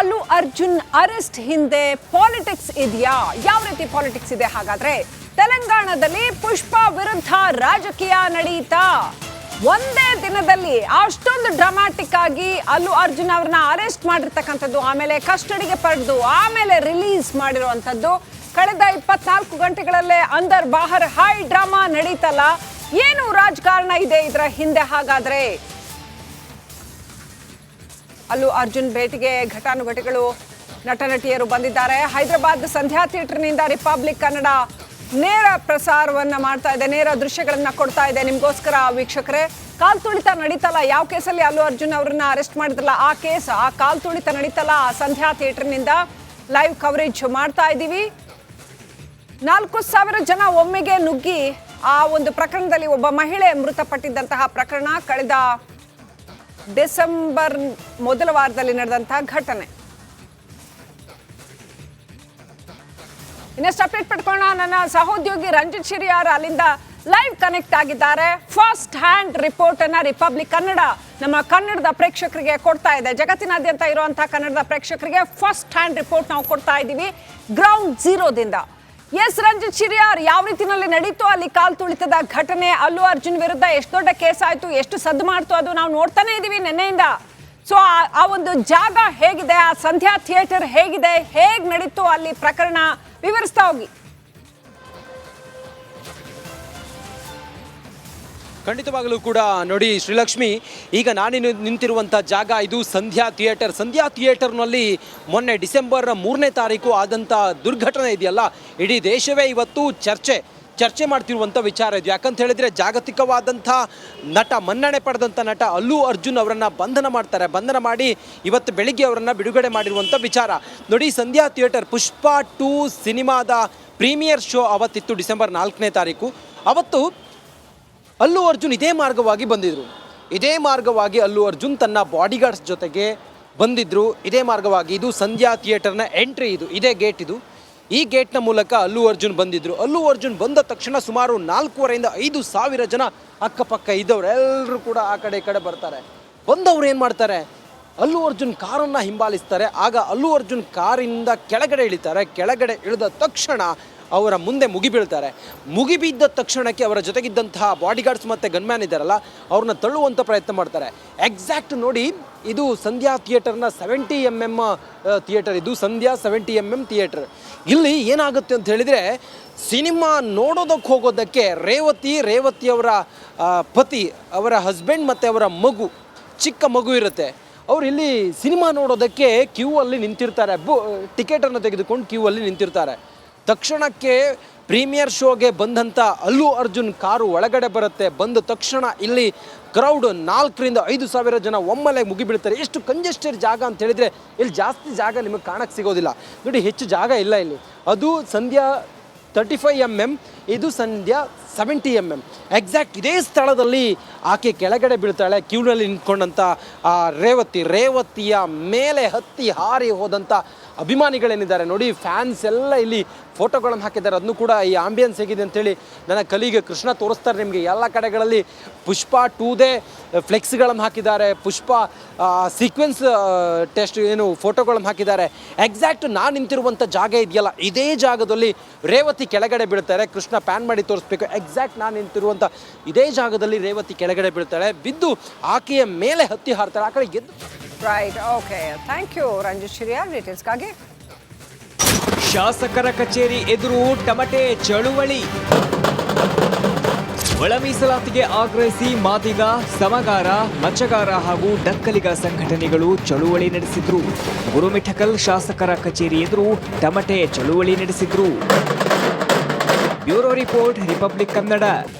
Allu Arjun arrest ಹಿಂದೆ politics ಇದೆಯಾ? ಯಾವ ರೀತಿ ಪಾಲಿಟಿಕ್ಸ್ ಇದೆ ಹಾಗಾದ್ರೆ? ತೆಲಂಗಾಣದಲ್ಲಿ ಪುಷ್ಪಾ ವಿರುದ್ಧ ರಾಜಕೀಯ ನಡೆಯಿತಾ? ಒಂದೇ ದಿನದಲ್ಲಿ ಅಷ್ಟೊಂದು ಡ್ರಾಮ್ಯಾಟಿಕ್ ಆಗಿ ಅಲ್ಲು ಅರ್ಜುನ್ ಅವ್ರನ್ನ ಅರೆಸ್ಟ್ ಮಾಡಿರ್ತಕ್ಕಂಥದ್ದು, ಆಮೇಲೆ ಕಸ್ಟಡಿಗೆ ಪಡೆದು ಆಮೇಲೆ ರಿಲೀಸ್ ಮಾಡಿರುವಂಥದ್ದು, ಕಳೆದ 24 ಗಂಟೆಗಳಲ್ಲೇ ಅಂದರ್ ಬಾಹರ್ ಹೈ ಡ್ರಾಮಾ ನಡೀತಲ್ಲ. ಏನು ರಾಜಕಾರಣ ಇದೆ ಇದರ ಹಿಂದೆ ಹಾಗಾದ್ರೆ? ಅಲ್ಲು ಅರ್ಜುನ್ ಭೇಟಿಗೆ ಘಟಾನುಘಟಿಗಳು, ನಟ ನಟಿಯರು ಬಂದಿದ್ದಾರೆ. ಹೈದರಾಬಾದ್ ಸಂಧ್ಯಾ ಥಿಯೇಟರ್ನಿಂದ ರಿಪಬ್ಲಿಕ್ ಕನ್ನಡ ನೇರ ಪ್ರಸಾರವನ್ನ ಮಾಡ್ತಾ ಇದೆ, ನೇರ ದೃಶ್ಯಗಳನ್ನ ಕೊಡ್ತಾ ಇದೆ ನಿಮ್ಗೋಸ್ಕರ ವೀಕ್ಷಕರೇ. ಕಾಲ್ ತುಳಿತ ನಡೀತಲ್ಲ, ಯಾವ ಕೇಸಲ್ಲಿ ಅಲ್ಲು ಅರ್ಜುನ್ ಅವರನ್ನ ಅರೆಸ್ಟ್ ಮಾಡಿದ್ರಲ್ಲ ಆ ಕೇಸ್, ಆ ಕಾಲ್ ತುಳಿತ ನಡೀತಲ್ಲ, ಆ ಸಂಧ್ಯಾ ಥಿಯೇಟರ್ನಿಂದ ಲೈವ್ ಕವರೇಜ್ ಮಾಡ್ತಾ ಇದ್ದೀವಿ. 4,000 ಜನ ಒಮ್ಮೆಗೆ ನುಗ್ಗಿ ಆ ಒಂದು ಪ್ರಕರಣದಲ್ಲಿ ಒಬ್ಬ ಮಹಿಳೆ ಮೃತಪಟ್ಟಿದ್ದಂತಹ ಪ್ರಕರಣ ಕಳೆದ ಡಿಸೆಂಬರ್ ಮೊದಲ ವಾರದಲ್ಲಿ ನಡೆದಂತಹ ಘಟನೆ. ಇನ್ನಷ್ಟು ಅಪ್ಡೇಟ್ ಪಡ್ಕೊಳ್ಳೋಣ. ನನ್ನ ಸಹೋದ್ಯೋಗಿ ರಂಜಿತ್ ಶಿರಿಯಾರ್ ಅಲ್ಲಿಂದ ಲೈವ್ ಕನೆಕ್ಟ್ ಆಗಿದ್ದಾರೆ. ಫಸ್ಟ್ ಹ್ಯಾಂಡ್ ರಿಪೋರ್ಟ್ ಅನ್ನ ರಿಪಬ್ಲಿಕ್ ಕನ್ನಡ ನಮ್ಮ ಕನ್ನಡದ ಪ್ರೇಕ್ಷಕರಿಗೆ ಕೊಡ್ತಾ ಇದೆ. ಜಗತ್ತಿನಾದ್ಯಂತ ಇರುವಂತಹ ಕನ್ನಡದ ಪ್ರೇಕ್ಷಕರಿಗೆ ಫಸ್ಟ್ ಹ್ಯಾಂಡ್ ರಿಪೋರ್ಟ್ ನಾವು ಕೊಡ್ತಾ ಇದ್ದೀವಿ ಗ್ರೌಂಡ್ ಝೀರೋದಿಂದ. ಎಸ್ ರಂಜಿತ್ ಶಿರಿಯಾರ್, ಯಾವ ರೀತಿಯಲ್ಲಿ ನಡೀತು ಅಲ್ಲಿ ಕಾಲ್ ತುಳಿತದ ಘಟನೆ? ಅಲ್ಲು ಅರ್ಜುನ್ ವಿರುದ್ಧ ಎಷ್ಟು ದೊಡ್ಡ ಕೇಸ್ ಆಯ್ತು, ಎಷ್ಟು ಸದ್ದು ಮಾಡ್ತು, ಅದು ನಾವು ನೋಡ್ತಾನೆ ಇದೀವಿ ನಿನ್ನೆಯಿಂದ. ಸೊ ಆ ಒಂದು ಜಾಗ ಹೇಗಿದೆ, ಆ ಸಂಧ್ಯಾ ಥಿಯೇಟರ್ ಹೇಗಿದೆ, ಹೇಗ್ ನಡೀತು ಅಲ್ಲಿ ಪ್ರಕರಣ, ವಿವರಿಸ್ತಾ ಹೋಗಿ. ಖಂಡಿತವಾಗಲೂ ಕೂಡ ನೋಡಿ ಶ್ರೀಲಕ್ಷ್ಮಿ, ಈಗ ನಾನು ನಿಂತಿರುವಂಥ ಜಾಗ ಇದು ಸಂಧ್ಯಾ ಥಿಯೇಟರ್. ಸಂಧ್ಯಾ ಥಿಯೇಟರ್ನಲ್ಲಿ ಮೊನ್ನೆ ಡಿಸೆಂಬರ್ 3ನೇ ತಾರೀಕು ಆದಂಥ ದುರ್ಘಟನೆ ಇದೆಯಲ್ಲ, ಇಡೀ ದೇಶವೇ ಇವತ್ತು ಚರ್ಚೆ ಮಾಡ್ತಿರುವಂಥ ವಿಚಾರ ಇದು. ಯಾಕಂತ ಹೇಳಿದರೆ ಜಾಗತಿಕವಾದಂಥ ನಟ, ಮನ್ನಣೆ ಪಡೆದಂಥ ನಟ ಅಲ್ಲು ಅರ್ಜುನ್ ಅವರನ್ನು ಬಂಧನ ಮಾಡಿ ಇವತ್ತು ಬೆಳಿಗ್ಗೆ ಅವರನ್ನು ಬಿಡುಗಡೆ ಮಾಡಿರುವಂಥ ವಿಚಾರ ನೋಡಿ. ಸಂಧ್ಯಾ ಥಿಯೇಟರ್ ಪುಷ್ಪಾ 2 ಸಿನಿಮಾದ ಪ್ರೀಮಿಯರ್ ಶೋ ಅವತ್ತಿತ್ತು ಡಿಸೆಂಬರ್ 4ನೇ ತಾರೀಕು. ಅವತ್ತು ಅಲ್ಲು ಅರ್ಜುನ್ ಇದೇ ಮಾರ್ಗವಾಗಿ ಅಲ್ಲು ಅರ್ಜುನ್ ತನ್ನ ಬಾಡಿಗಾರ್ಡ್ಸ್ ಜೊತೆಗೆ ಬಂದಿದ್ದರು. ಇದೇ ಮಾರ್ಗವಾಗಿ ಇದು ಸಂಧ್ಯಾ ಥಿಯೇಟರ್ನ ಎಂಟ್ರಿ, ಇದೇ ಗೇಟ್ ಇದು. ಈ ಗೇಟ್ನ ಮೂಲಕ ಅಲ್ಲು ಅರ್ಜುನ್ ಬಂದಿದ್ದರು. ಅಲ್ಲು ಅರ್ಜುನ್ ಬಂದ ತಕ್ಷಣ ಸುಮಾರು 4,500 to 5,000 ಜನ ಅಕ್ಕಪಕ್ಕ ಇದ್ದವ್ರು ಎಲ್ಲರೂ ಕೂಡ ಆ ಕಡೆ ಈ ಕಡೆ ಬರ್ತಾರೆ. ಬಂದವ್ರು ಏನು ಮಾಡ್ತಾರೆ, ಅಲ್ಲು ಅರ್ಜುನ್ ಕಾರನ್ನು ಹಿಂಬಾಲಿಸ್ತಾರೆ. ಆಗ ಅಲ್ಲು ಅರ್ಜುನ್ ಕಾರಿಂದ ಕೆಳಗಡೆ ಇಳಿತಾರೆ. ಕೆಳಗಡೆ ಇಳಿದ ತಕ್ಷಣ ಅವರ ಮುಂದೆ ಮುಗಿಬಿದ್ದ ತಕ್ಷಣಕ್ಕೆ ಅವರ ಜೊತೆಗಿದ್ದಂತಹ ಬಾಡಿಗಾರ್ಡ್ಸ್ ಮತ್ತು ಗನ್ಮ್ಯಾನ್ ಇದ್ದಾರಲ್ಲ, ಅವ್ರನ್ನ ತಳ್ಳುವಂಥ ಪ್ರಯತ್ನ ಮಾಡ್ತಾರೆ. ಎಕ್ಸಾಕ್ಟ್ ನೋಡಿ, ಇದು ಸಂಧ್ಯಾ ಥಿಯೇಟರ್ನ 70mm ಥಿಯೇಟರ್, ಇದು ಸಂಧ್ಯಾ 70mm ಥಿಯೇಟರ್. ಇಲ್ಲಿ ಏನಾಗುತ್ತೆ ಅಂತ ಹೇಳಿದರೆ, ಸಿನಿಮಾ ನೋಡೋದಕ್ಕೆ ಹೋಗೋದಕ್ಕೆ ರೇವತಿಯವರ ಪತಿ, ಅವರ ಹಸ್ಬೆಂಡ್ ಮತ್ತು ಅವರ ಮಗು, ಚಿಕ್ಕ ಮಗು ಇರುತ್ತೆ. ಅವ್ರು ಇಲ್ಲಿ ಸಿನಿಮಾ ನೋಡೋದಕ್ಕೆ ಕ್ಯೂ ಅಲ್ಲಿ ನಿಂತಿರ್ತಾರೆ. ಟಿಕೆಟನ್ನು ತೆಗೆದುಕೊಂಡು ಕ್ಯೂ ಅಲ್ಲಿ ನಿಂತಿರ್ತಾರೆ. ತಕ್ಷಣಕ್ಕೆ ಪ್ರೀಮಿಯರ್ ಶೋಗೆ ಬಂದಂಥ ಅಲ್ಲು ಅರ್ಜುನ್ ಕಾರು ಒಳಗಡೆ ಬರುತ್ತೆ. ಬಂದ ತಕ್ಷಣ ಇಲ್ಲಿ ಕ್ರೌಡ್ 4,000 to 5,000 ಜನ ಒಮ್ಮೆಲೆ ಮುಗಿಬೀಳ್ತಾರೆ. ಎಷ್ಟು ಕಂಜೆಸ್ಟೆಡ್ ಜಾಗ ಅಂತ ಹೇಳಿದರೆ, ಇಲ್ಲಿ ಜಾಸ್ತಿ ಜಾಗ ನಿಮಗೆ ಕಾಣಕ್ಕೆ ಸಿಗೋದಿಲ್ಲ ನೋಡಿ, ಹೆಚ್ಚು ಜಾಗ ಇಲ್ಲ ಇಲ್ಲಿ. ಅದು ಸಂಧ್ಯಾ 35mm, ಇದು ಸಂಧ್ಯಾ 70mm. ಎಕ್ಸಾಕ್ಟ್ ಇದೇ ಸ್ಥಳದಲ್ಲಿ ಆಕೆ ಕೆಳಗಡೆ ಬೀಳ್ತಾಳೆ. ಕ್ಯೂನಲ್ಲಿ ನಿಂತ್ಕೊಂಡಂಥ ಆ ರೇವತಿಯ ಮೇಲೆ ಹತ್ತಿ ಹಾರಿ ಹೋದಂಥ ಅಭಿಮಾನಿಗಳೇನಿದ್ದಾರೆ ನೋಡಿ, ಫ್ಯಾನ್ಸ್ ಎಲ್ಲ ಇಲ್ಲಿ ಫೋಟೋಗಳನ್ನು ಹಾಕಿದ್ದಾರೆ. ಅದನ್ನು ಕೂಡ ಈ ಆಂಬಿಯನ್ಸ್ ಹೇಗಿದೆ ಅಂತೇಳಿ ನನ್ನ ಕಲಿಗೆ ಕೃಷ್ಣ ತೋರಿಸ್ತಾರೆ ನಿಮಗೆ. ಎಲ್ಲ ಕಡೆಗಳಲ್ಲಿ ಪುಷ್ಪಾ 2ದೇ ಫ್ಲೆಕ್ಸ್ಗಳನ್ನು ಹಾಕಿದ್ದಾರೆ, ಪುಷ್ಪಾ ಸೀಕ್ವೆನ್ಸ್ ಟೆಸ್ಟ್ ಏನು ಫೋಟೋಗಳನ್ನು ಹಾಕಿದ್ದಾರೆ. ಎಕ್ಸಾಕ್ಟ್ ನಾನು ನಿಂತಿರುವಂಥ ಜಾಗ ಇದೆಯಲ್ಲ, ಇದೇ ಜಾಗದಲ್ಲಿ ರೇವತಿ ಕೆಳಗಡೆ ಬೀಳ್ತಾರೆ. ಕೃಷ್ಣ ಪ್ಯಾನ್ ಮಾಡಿ ತೋರಿಸ್ಬೇಕು. ಎಕ್ಸಾಕ್ಟ್ ನಾನು ನಿಂತಿರುವಂಥ ಇದೇ ಜಾಗದಲ್ಲಿ ರೇವತಿ ಕೆಳಗಡೆ ಬೀಳ್ತಾಳೆ. ಬಿದ್ದು ಆಕೆಯ ಮೇಲೆ ಹತ್ತಿ ಹಾರ್ತಾಳೆ. ಆ ಕಡೆ ಗೆದ್ದು right, okay, thank you Ranjith Shiriyar ಡೀಟೇಲ್ಸ್ಗಾಗಿ. ಶಾಸಕರ ಕಚೇರಿ ಎದುರು ಟಮಟೆ ಚಳುವಳಿ. ಒಳ ಮೀಸಲಾತಿಗೆ ಆಗ್ರಹಿಸಿ ಮಾದಿಗ, ಸಮಗಾರ, ಮಚ್ಚಗಾರ ಹಾಗೂ ಡಕ್ಕಲಿಗ ಸಂಘಟನೆಗಳು ಚಳುವಳಿ ನಡೆಸಿದ್ರು. ಗುರುಮಿಠಕಲ್ ಶಾಸಕರ ಕಚೇರಿ ಎದುರು ಟಮಟೆ ಚಳುವಳಿ ನಡೆಸಿದ್ರು. Bureau report, republic Kannada.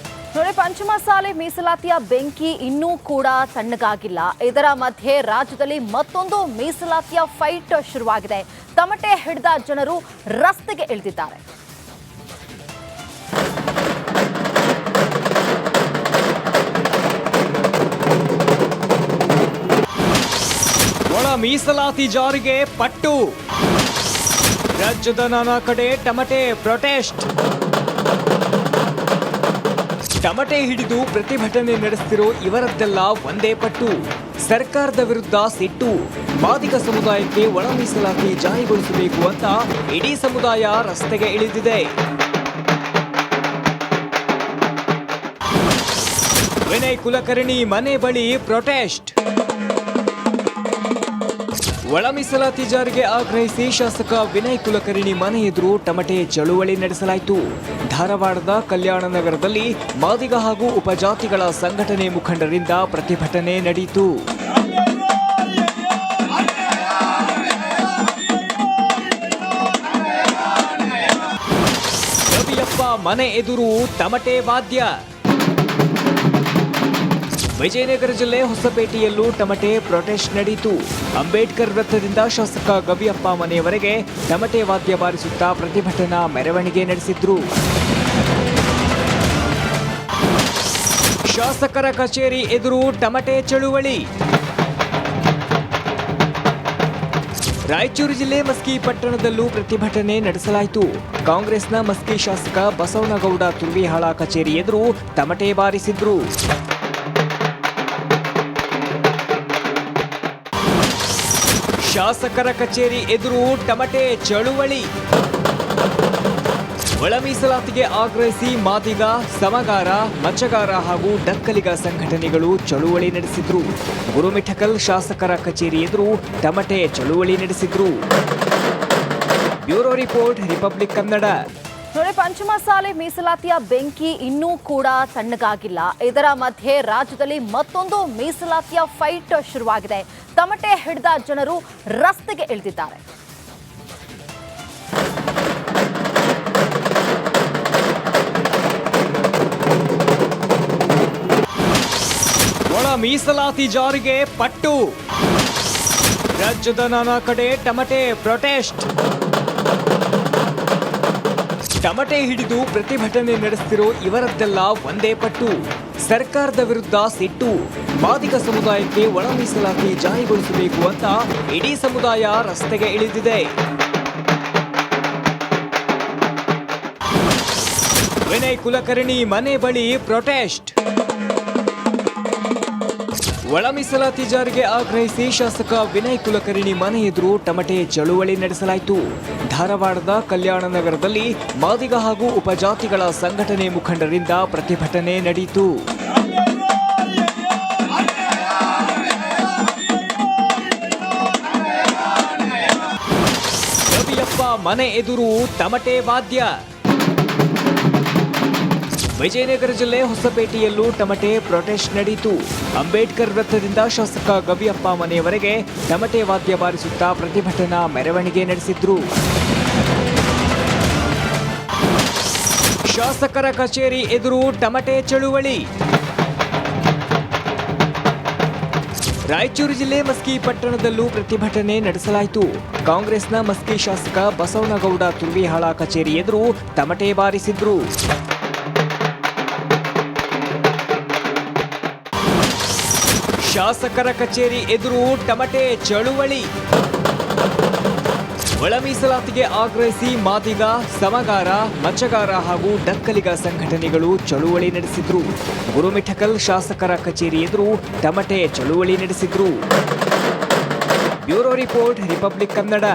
ನೋಡಿ, ಪಂಚಮಸಾಲಿ ಮೀಸಲಾತಿಯ ಬೆಂಕಿ ಇನ್ನೂ ಕೂಡ ತಣ್ಣಗಾಗಿಲ್ಲ. ಇದರ ಮಧ್ಯೆ ರಾಜ್ಯದಲ್ಲಿ ಮತ್ತೊಂದು ಮೀಸಲಾತಿಯ ಫೈಟ್ ಶುರುವಾಗಿದೆ. ತಮಟೆ ಹಿಡಿದ ಜನರು ರಸ್ತೆಗೆ ಇಳಿದಿದ್ದಾರೆ. ಒಳ ಮೀಸಲಾತಿ ಜಾರಿಗೆ ಪಟ್ಟು. ರಾಜ್ಯದ ನಾನಾ ಕಡೆ ಟಮಟೆ ಪ್ರೊಟೆಸ್ಟ್. ಟಮಟೆ ಹಿಡಿದು ಪ್ರತಿಭಟನೆ ನಡೆಸುತ್ತಿರೋ ಇವರದ್ದೆಲ್ಲ ಒಂದೇ ಪಟ್ಟು. ಸರ್ಕಾರದ ವಿರುದ್ಧ ಸಿಟ್ಟು. ಮಾದಿಗ ಸಮುದಾಯಕ್ಕೆ ಒಳ ಮೀಸಲಾತಿ ಜಾರಿಗೊಳಿಸಬೇಕು ಅಂತ ಇಡೀ ಸಮುದಾಯ ರಸ್ತೆಗೆ ಇಳಿದಿದೆ. ವಿನಯ್ ಕುಲಕರ್ಣಿ ಮನೆ ಬಳಿ ಪ್ರೊಟೆಸ್ಟ್. ಒಳ ಮೀಸಲಾತಿ ಜಾರಿಗೆ ಆಗ್ರಹಿಸಿ ಶಾಸಕ ವಿನಯ್ ಕುಲಕರ್ಣಿ ಮನೆ ಎದುರು ತಮಟೆ ಚಳುವಳಿ ನಡೆಸಲಾಯಿತು. ಧಾರವಾಡದ ಕಲ್ಯಾಣ ನಗರದಲ್ಲಿ ಮಾದಿಗ ಹಾಗೂ ಉಪಜಾತಿಗಳ ಸಂಘಟನೆ ಮುಖಂಡರಿಂದ ಪ್ರತಿಭಟನೆ ನಡೆಯಿತು. ರವಿಯಪ್ಪ ಮನೆ ಎದುರು ತಮಟೆ ವಾದ್ಯ. ವಿಜಯನಗರ ಜಿಲ್ಲೆ ಹೊಸಪೇಟೆಯಲ್ಲೂ ತಮಟೆ ಪ್ರೊಟೆಸ್ಟ್ ನಡೆಯಿತು. ಅಂಬೇಡ್ಕರ್ ವೃತ್ತದಿಂದ ಶಾಸಕ ಗವಿಯಪ್ಪ ಮನೆಯವರೆಗೆ ತಮಟೆ ವಾದ್ಯ ಬಾರಿಸುತ್ತಾ ಪ್ರತಿಭಟನಾ ಮೆರವಣಿಗೆ ನಡೆಸಿದ್ರು. ಶಾಸಕರ ಕಚೇರಿ ಎದುರು ತಮಟೆ ಚಳುವಳಿ. ರಾಯಚೂರು ಜಿಲ್ಲೆ ಮಸ್ಕಿ ಪಟ್ಟಣದಲ್ಲೂ ಪ್ರತಿಭಟನೆ ನಡೆಸಲಾಯಿತು. ಕಾಂಗ್ರೆಸ್ನ ಮಸ್ಕಿ ಶಾಸಕ ಬಸವನಗೌಡ ತುರ್ವಿಹಾಳ ಕಚೇರಿ ಎದುರು ತಮಟೆ ಬಾರಿಸಿದ್ರು. ಶಾಸಕರ ಕಚೇರಿ ಎದುರು ತಮಟೆ ಚಳುವಳಿ. ಒಳ ಮೀಸಲಾತಿಗೆ ಆಗ್ರಹಿಸಿ ಮಾದಿಗ, ಸಮಗಾರ, ಮಚ್ಚಗಾರ ಹಾಗೂ ಡಕ್ಕಲಿಗ ಸಂಘಟನೆಗಳು ಚಳುವಳಿ ನಡೆಸಿದ್ರು. ಗುರುಮಿಠಕಲ್ ಶಾಸಕರ ಕಚೇರಿ ಎದುರು ತಮಟೆ ಚಳುವಳಿ ನಡೆಸಿದ್ರು. Bureau report, republic Kannada. ನೋಡಿ, ಪಂಚಮಸಾಲಿ ಮೀಸಲಾತಿಯ ಬೆಂಕಿ ಇನ್ನೂ ಕೂಡ ತಣ್ಣಗಾಗಿಲ್ಲ. ಇದರ ಮಧ್ಯೆ ರಾಜ್ಯದಲ್ಲಿ ಮತ್ತೊಂದು ಮೀಸಲಾತಿಯ ಫೈಟ್ ಶುರುವಾಗಿದೆ. ತಮಟೆ ಹಿಡಿದ ಜನರು ರಸ್ತೆಗೆ ಇಳಿದಿದ್ದಾರೆ. ಒಳ ಮೀಸಲಾತಿ ಜಾರಿಗೆ ಪಟ್ಟು. ರಾಜ್ಯದ ನಾನಾ ಕಡೆ ತಮಟೆ ಪ್ರೊಟೆಸ್ಟ್. ತಮಟೆ ಹಿಡಿದು ಪ್ರತಿಭಟನೆ ನಡೆಸುತ್ತಿರೋ ಇವರದ್ದೆಲ್ಲ ಒಂದೇ ಪಟ್ಟು. ಸರ್ಕಾರದ ವಿರುದ್ಧ ಸಿಟ್ಟು. ಮಾದಿಗ ಸಮುದಾಯಕ್ಕೆ ಒಳ ಮೀಸಲಾತಿ ಜಾರಿಗೊಳಿಸಬೇಕು ಅಂತ ಇಡೀ ಸಮುದಾಯ ರಸ್ತೆಗೆ ಇಳಿದಿದೆ. ವಿನಯ್ ಕುಲಕರ್ಣಿ ಮನೆ ಬಳಿ ಪ್ರೊಟೆಸ್ಟ್. ಒಳ ಮೀಸಲಾತಿ ಜಾರಿಗೆ ಆಗ್ರಹಿಸಿ ಶಾಸಕ ವಿನಯ್ ಕುಲಕರ್ಣಿ ಮನೆ ಎದುರು ತಮಟೆ ಚಳುವಳಿ ನಡೆಸಲಾಯಿತು. ಧಾರವಾಡದ ಕಲ್ಯಾಣ ನಗರದಲ್ಲಿ ಮಾದಿಗ ಹಾಗೂ ಉಪಜಾತಿಗಳ ಸಂಘಟನೆ ಮುಖಂಡರಿಂದ ಪ್ರತಿಭಟನೆ ನಡೆಯಿತು. ರವಿಯಪ್ಪ ಮನೆ ಎದುರು ತಮಟೆ ವಾದ್ಯ. ವಿಜಯನಗರ ಜಿಲ್ಲೆ ಹೊಸಪೇಟೆಯಲ್ಲೂ ತಮಟೆ ಪ್ರೊಟೆಸ್ಟ್ ನಡೆಯಿತು. ಅಂಬೇಡ್ಕರ್ ವೃತ್ತದಿಂದ ಶಾಸಕ ಗವಿಯಪ್ಪ ಮನೆಯವರೆಗೆ ತಮಟೆ ವಾದ್ಯ ಬಾರಿಸುತ್ತಾ ಪ್ರತಿಭಟನಾ ಮೆರವಣಿಗೆ ನಡೆಸಿದ್ರು. ಶಾಸಕರ ಕಚೇರಿ ಎದುರು ತಮಟೆ ಚಳುವಳಿ. ರಾಯಚೂರು ಜಿಲ್ಲೆ ಮಸ್ಕಿ ಪಟ್ಟಣದಲ್ಲೂ ಪ್ರತಿಭಟನೆ ನಡೆಸಲಾಯಿತು. ಕಾಂಗ್ರೆಸ್ನ ಮಸ್ಕಿ ಶಾಸಕ ಬಸವನಗೌಡ ತುರ್ವಿಹಾಳ ಕಚೇರಿ ಎದುರು ತಮಟೆ ಬಾರಿಸಿದ್ರು. ಶಾಸಕರ ಕಚೇರಿ ಎದುರು ತಮಟೆ ಚಳುವಳಿ. ಒಳ ಮೀಸಲಾತಿಗೆ ಆಗ್ರಹಿಸಿ ಮಾದಿಗ, ಸಮಗಾರ, ಮಚ್ಚಗಾರ ಹಾಗೂ ಡಕ್ಕಲಿಗ ಸಂಘಟನೆಗಳು ಚಳುವಳಿ ನಡೆಸಿದ್ರು. ಗುರುಮಿಠಕಲ್ ಶಾಸಕರ ಕಚೇರಿ ಎದುರು ತಮಟೆ ಚಳುವಳಿ ನಡೆಸಿದ್ರು. Bureau report, republic Kannada.